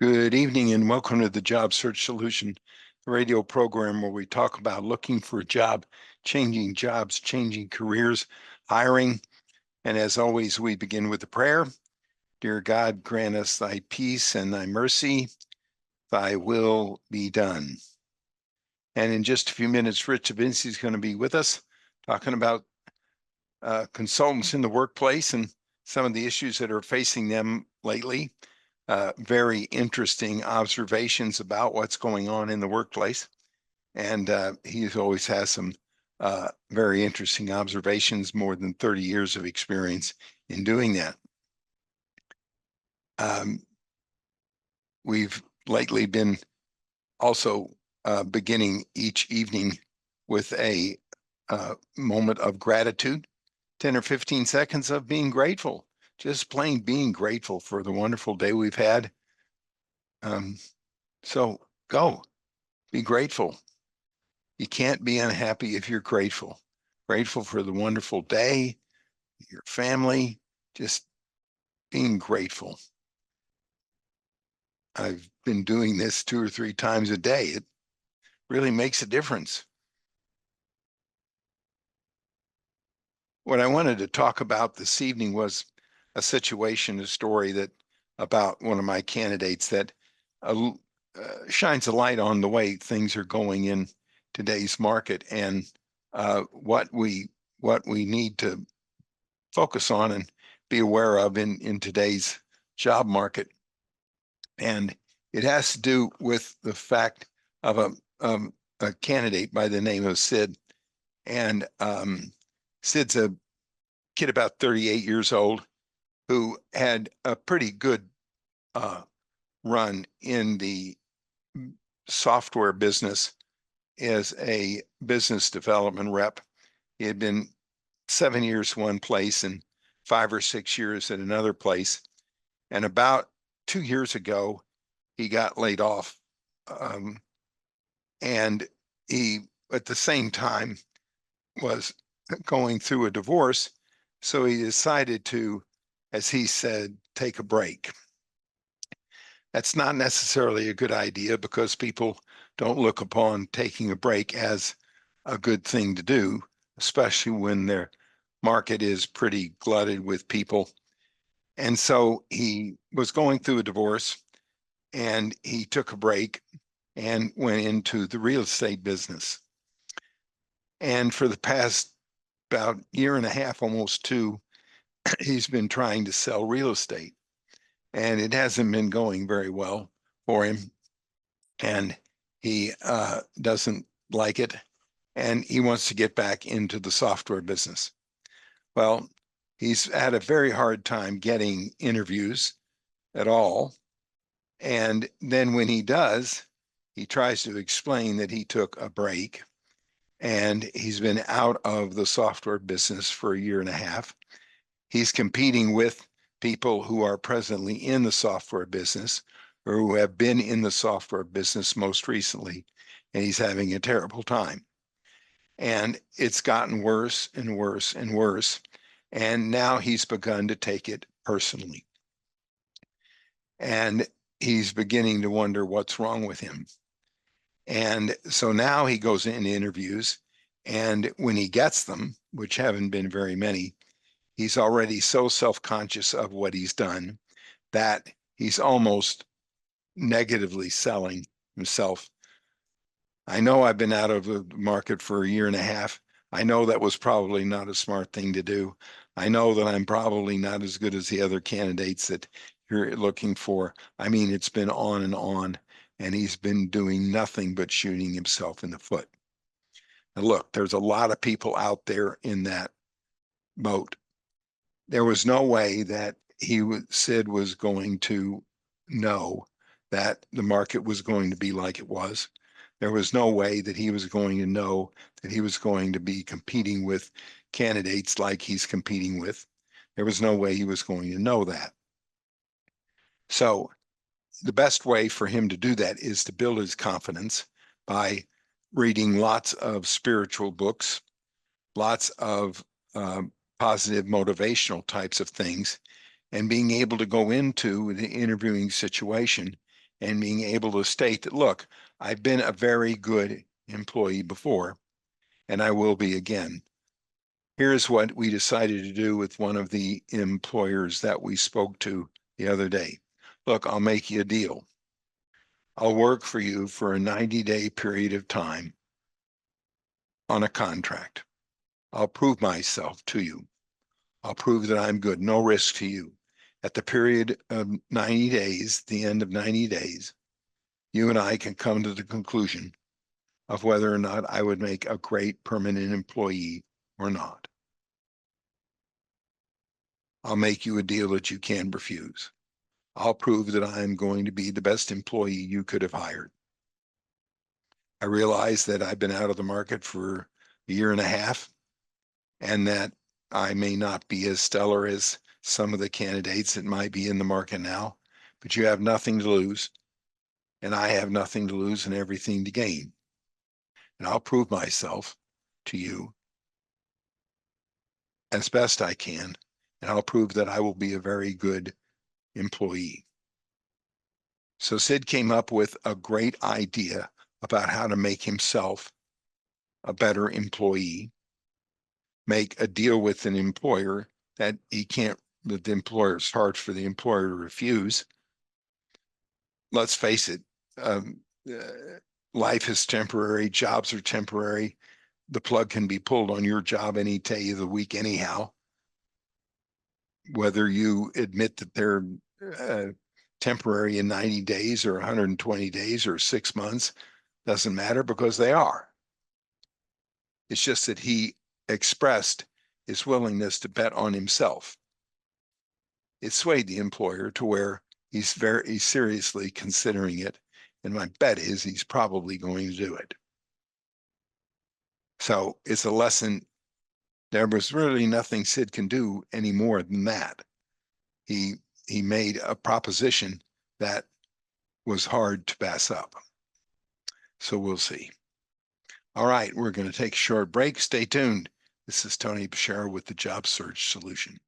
Good evening and welcome to the Job Search Solution radio program where we talk about looking for a job, changing jobs, changing careers, hiring. And as always, we begin with a prayer. Dear God, grant us thy peace and thy mercy, thy will be done. And in just a few minutes, Rich Vinci is going to be with us talking about consultants in the workplace and some of the issues that are facing them lately. Very interesting observations about what's going on in the workplace. And he always has some very interesting observations, more than 30 years of experience in doing that. We've lately been also beginning each evening with a moment of gratitude, 10 or 15 seconds of being grateful, just plain being grateful for the wonderful day we've had. So go, be grateful. You can't be unhappy if you're grateful. Grateful for the wonderful day, your family, just being grateful. I've been doing this 2 or 3 times a day. It really makes a difference. What I wanted to talk about this evening was a situation, a story that about one of my candidates that shines a light on the way things are going in today's market and what we need to focus on and be aware of in today's job market. And it has to do with the fact of a candidate by the name of Sid. And Sid's a kid about 38 years old who had a pretty good run in the software business as a business development rep. He had been 7 years one place and 5 or 6 years at another place. And about 2 years ago, he got laid off. And he, at the same time, was going through a divorce. So he decided to, as he said, take a break. That's not necessarily a good idea because people don't look upon taking a break as a good thing to do, especially when their market is pretty glutted with people. And so he was going through a divorce and he took a break and went into the real estate business. And for the past about 1.5 years, almost 2, he's been trying to sell real estate. And it hasn't been going very well for him. And he doesn't like it. And he wants to get back into the software business. Well, he's had a very hard time getting interviews at all. And then when he does, he tries to explain that he took a break and he's been out of the software business for 1.5 years. He's competing with people who are presently in the software business or who have been in the software business most recently, and he's having a terrible time. And it's gotten worse and worse and worse. And now he's begun to take it personally. And he's beginning to wonder what's wrong with him. And so now he goes in interviews, and when he gets them, which haven't been very many, he's already so self-conscious of what he's done that he's almost negatively selling himself. I know I've been out of the market for 1.5 years. I know that was probably not a smart thing to do. I know that I'm probably not as good as the other candidates that you're looking for. I mean, it's been on, and he's been doing nothing but shooting himself in the foot. And look, there's a lot of people out there in that boat. There was no way that Sid was going to know that the market was going to be like it was. There was no way that he was going to know that he was going to be competing with candidates like he's competing with. There was no way he was going to know that. So the best way for him to do that is to build his confidence by reading lots of spiritual books, lots of positive motivational types of things, and being able to go into the interviewing situation and being able to state that, look, I've been a very good employee before, and I will be again. Here's what we decided to do with one of the employers that we spoke to the other day. Look, I'll make you a deal. I'll work for you for a 90-day period of time on a contract. I'll prove myself to you. I'll prove that I'm good, no risk to you. At the period of 90 days, the end of 90 days, you and I can come to the conclusion of whether or not I would make a great permanent employee or not. I'll make you a deal that you can't refuse. I'll prove that I'm going to be the best employee you could have hired. I realize that I've been out of the market for a year and a half, and that I may not be as stellar as some of the candidates that might be in the market now, but you have nothing to lose, and I have nothing to lose and everything to gain. And I'll prove myself to you as best I can, and I'll prove that I will be a very good employee. So Sid came up with a great idea about how to make himself a better employee, make a deal with an employer that he can't, that the employer, it's hard for the employer to refuse. Let's face it, life is temporary, jobs are temporary. The plug can be pulled on your job any day of the week anyhow. Whether you admit that they're temporary in 90 days or 120 days or 6 months, doesn't matter, because they are. It's just that he expressed his willingness to bet on himself. It swayed the employer to where he's very seriously considering it, and my bet is he's probably going to do it. So it's a lesson. There was really nothing Sid can do any more than that. He made a proposition that was hard to pass up. So we'll see. All right, we're going to take a short break. Stay tuned. This is Tony Bashara with the Job Search Solution.